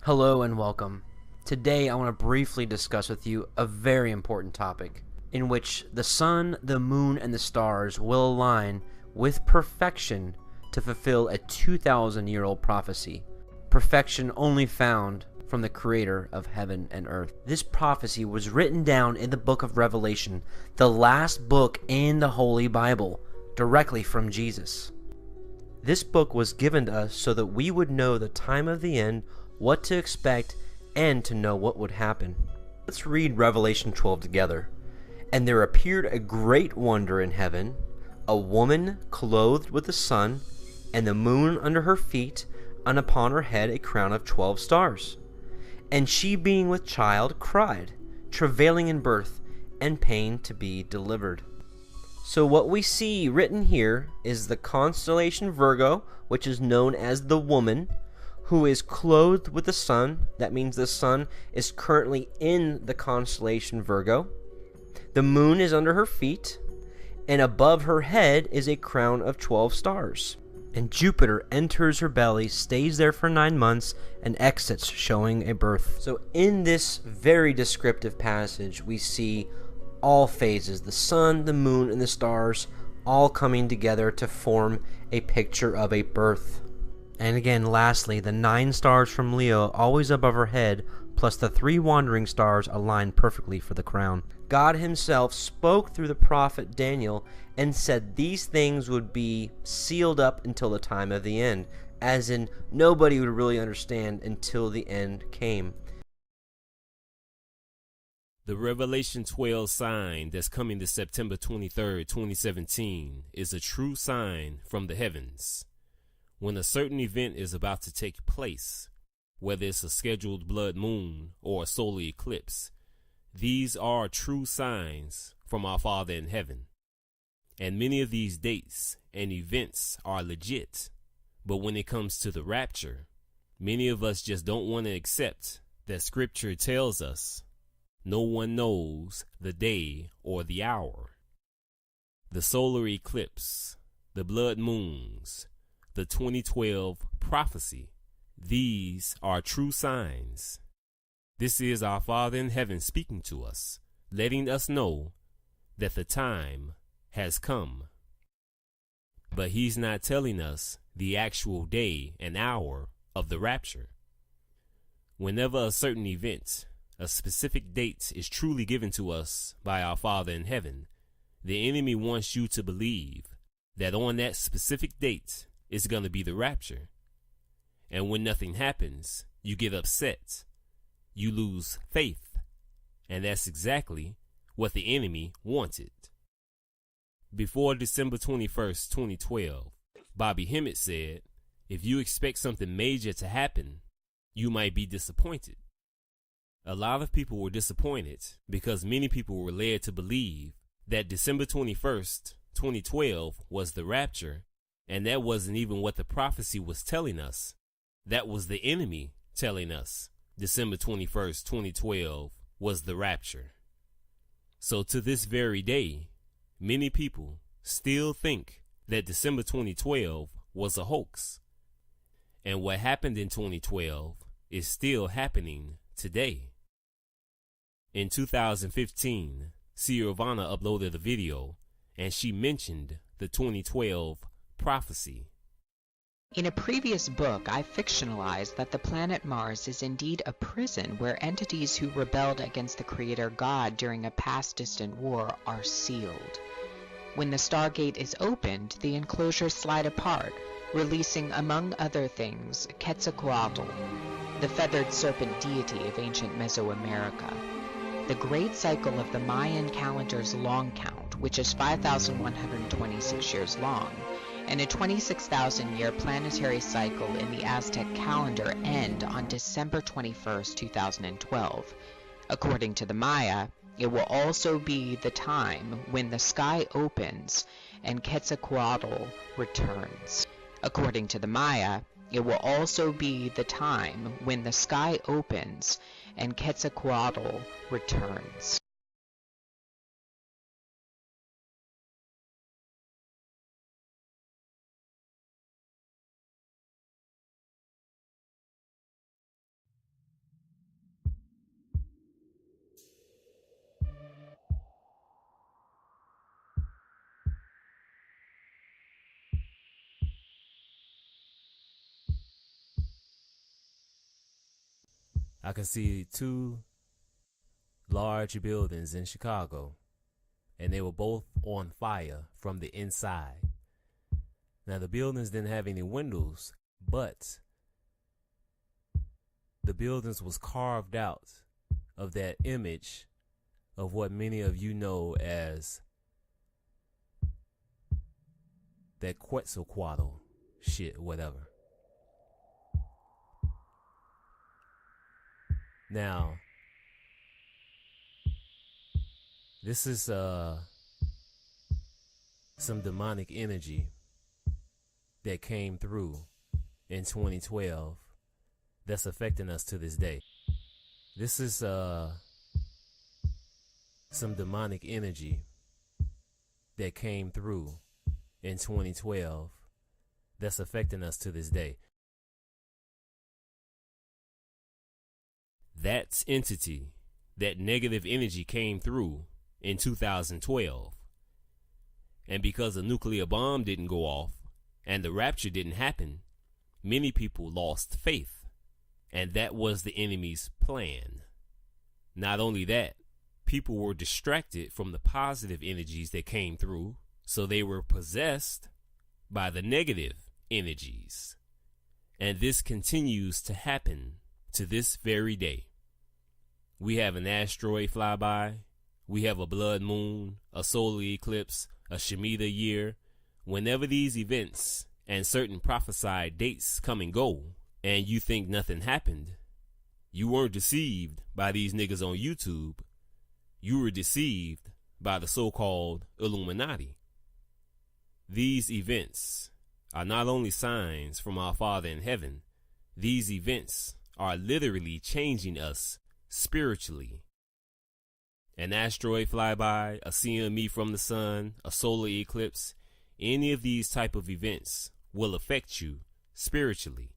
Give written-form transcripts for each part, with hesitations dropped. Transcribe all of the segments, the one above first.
Hello and welcome. Today I want to briefly discuss with you a very important topic in which the sun, the moon, and the stars will align with perfection to fulfill a 2,000-year-old prophecy. Perfection only found from the creator of heaven and earth. This prophecy was written down in the book of Revelation, the last book in the Holy Bible, directly from Jesus. This book was given to us so that we would know the time of the end, what to expect, and to know what would happen. Let's read Revelation 12 together. And there appeared a great wonder in heaven, a woman clothed with the sun, and the moon under her feet, and upon her head a crown of 12 stars. And she being with child cried, travailing in birth, and pain to be delivered. So what we see written here is the constellation Virgo, which is known as the woman, who is clothed with the sun. That means the sun is currently in the constellation Virgo. The moon is under her feet, and above her head is a crown of 12 stars. And Jupiter enters her belly, stays there for 9 months, and exits, showing a birth. So in this very descriptive passage, we see all phases, the sun, the moon, and the stars, all coming together to form a picture of a birth. And again, lastly, the 9 stars from Leo, always above her head, plus the 3 wandering stars align perfectly for the crown. God himself spoke through the prophet Daniel and said these things would be sealed up until the time of the end, as in nobody would really understand until the end came. The Revelation 12 sign that's coming to September 23rd, 2017 is a true sign from the heavens. When a certain event is about to take place, whether it's a scheduled blood moon or a solar eclipse, these are true signs from our Father in heaven. And many of these dates and events are legit. But when it comes to the rapture, many of us just don't want to accept that Scripture tells us no one knows the day or the hour. The solar eclipse, the blood moons, the 2012 prophecy, these are true signs. This is our Father in heaven speaking to us, letting us know that the time has come. But he's not telling us the actual day and hour of the rapture. Whenever a certain event, a specific date is truly given to us by our Father in heaven, the enemy wants you to believe that on that specific date is going to be the rapture. And when nothing happens, you get upset. You lose faith. And that's exactly what the enemy wanted. Before December 21st, 2012, Bobby Hemmett said, if you expect something major to happen, you might be disappointed. A lot of people were disappointed because many people were led to believe that December 21st, 2012 was the rapture, and that wasn't even what the prophecy was telling us. That was the enemy telling us December 21st, 2012 was the rapture. So to this very day, many people still think that December 2012 was a hoax. And what happened in 2012 is still happening today. In 2015, Siorvana uploaded a video and she mentioned the 2012 prophecy. In a previous book, I fictionalized that the planet Mars is indeed a prison where entities who rebelled against the Creator God during a past distant war are sealed. When the Stargate is opened, the enclosures slide apart, releasing, among other things, Quetzalcoatl, the feathered serpent deity of ancient Mesoamerica. The great cycle of the Mayan calendar's long count, which is 5,126 years long, and a 26,000-year planetary cycle in the Aztec calendar end on December 21st, 2012. According to the Maya, it will also be the time when the sky opens and Quetzalcoatl returns. According to the Maya, it will also be the time when the sky opens and Quetzalcoatl returns. I can see two large buildings in Chicago, and they were both on fire from the inside. Now, the buildings didn't have any windows, but the buildings was carved out of that image of what many of you know as that Quetzalcoatl shit, whatever. Now, this is some demonic energy that came through in 2012 that's affecting us to this day. This is some demonic energy that came through in 2012 that's affecting us to this day. That entity, that negative energy came through in 2012. And because a nuclear bomb didn't go off and the rapture didn't happen, many people lost faith. And that was the enemy's plan. Not only that, people were distracted from the positive energies that came through, so they were possessed by the negative energies. And this continues to happen to this very day. We have an asteroid flyby, we have a blood moon, a solar eclipse, a Shemitah year. Whenever these events and certain prophesied dates come and go, and you think nothing happened, you weren't deceived by these niggas on YouTube. You were deceived by the so-called Illuminati. These events are not only signs from our Father in heaven, these events are literally changing us spiritually. An asteroid flyby, a seeing me from the sun, a solar eclipse, any of these type of events will affect you spiritually.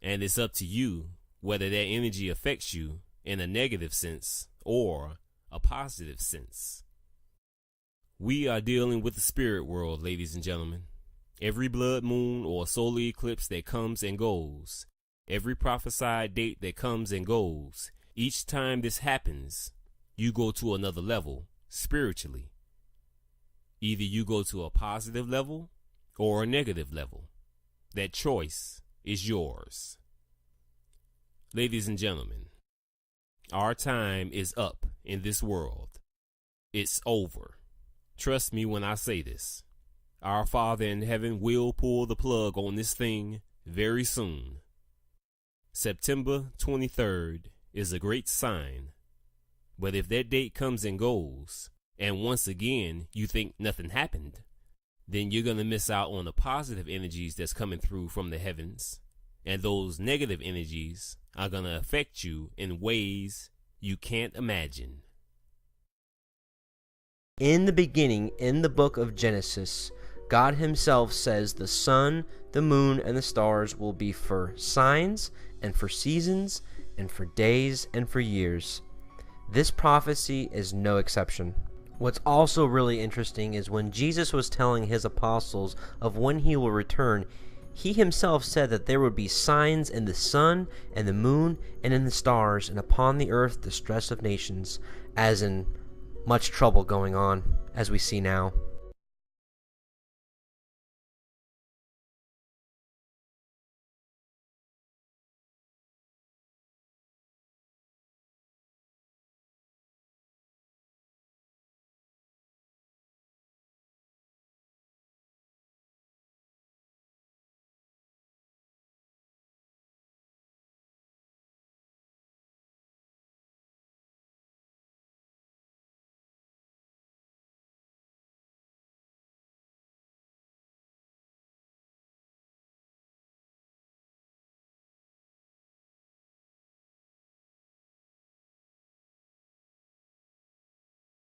And it's up to you whether that energy affects you in a negative sense or a positive sense. We are dealing with the spirit world, ladies and gentlemen. Every blood moon or solar eclipse that comes and goes, every prophesied date that comes and goes, each time this happens, you go to another level spiritually. Either you go to a positive level or a negative level. That choice is yours. Ladies and gentlemen, our time is up in this world. It's over. Trust me when I say this. Our Father in heaven will pull the plug on this thing very soon. September 23rd is a great sign. But if that date comes and goes, and once again you think nothing happened, then you're going to miss out on the positive energies that's coming through from the heavens. And those negative energies are going to affect you in ways you can't imagine. In the beginning, in the book of Genesis, God himself says the sun, the moon, and the stars will be for signs and for seasons and for days and for years. This prophecy is no exception. What's also really interesting is when Jesus was telling his apostles of when he will return, he himself said that there would be signs in the sun and the moon and in the stars, and upon the earth distress of nations, as in much trouble going on, as we see now.